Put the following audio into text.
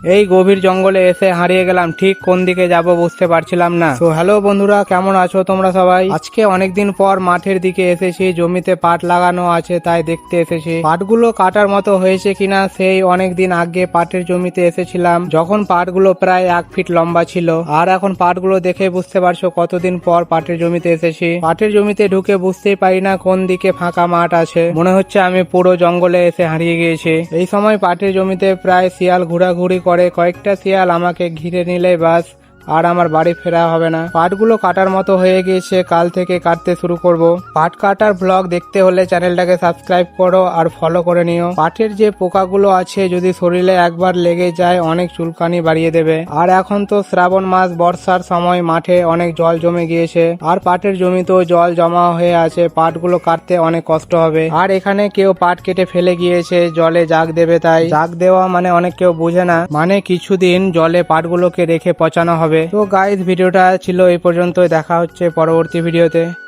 এই গভীর জঙ্গলে এসে হারিয়ে গেলাম, ঠিক কোন দিকে যাব বুঝতে পারছিলাম না। তো হ্যালো বন্ধুরা, কেমন আছো তোমরা সবাই? আজকে অনেকদিন পর মাঠের দিকে এসেছি, জমিতে পাট লাগানো আছে তাই দেখতে এসেছি পাটগুলো কাটার মতো হয়েছে কিনা। সেই অনেকদিন আগে পাটের জমিতে এসেছিলাম যখন পাটগুলো প্রায় 1 ফিট লম্বা ছিল, আর এখন পাটগুলো দেখে বুঝতে পারছো কতদিন পর পাটের জমিতে এসেছি। পাটের জমিতে ঢুকে বুঝতেই পারি না কোন দিকে ফাঁকা মাঠ আছে, মনে হচ্ছে আমি পুরো জঙ্গলে এসে হারিয়ে গিয়েছি। এই সময় পাটের জমিতে প্রায় শিয়াল ঘোরাঘুরি করে, কয়েকটা শিয়াল আমাকে ঘিরে নিলেই বাস আর আমার বাড়ি ফেরা হবে না। পাটগুলো কাটার মতো হয়ে গিয়েছে, কাল থেকে কাটতে শুরু করব। পাট কাটার ব্লগ দেখতে হলে চ্যানেলটাকে সাবস্ক্রাইব করো আর ফলো করে নিও। পাটের যে পোকাগুলো আছে যদি শরীরে একবার লেগে যায় অনেক চুলকানি বাড়িয়ে দেবে। আর এখন তো শ্রাবণ মাস, বর্ষার সময়, মাঠে অনেক জল জমে গিয়েছে আর পাটের জমিতেও জল জমা হয়ে আছে, পাটগুলো কাটতে অনেক কষ্ট হবে। আর এখানে কেউ পাট কেটে ফেলে গিয়েছে, জলে জাগ দেবে, তাই জাগ দেওয়া মানে অনেক কেউ বোঝে না, মানে কিছুদিন জলে পাটগুলোকে রেখে পচানো হবে। তো গাইস, ভিডিওটা ছিল এই পর্যন্তই, দেখা হচ্ছে পরবর্তী ভিডিওতে।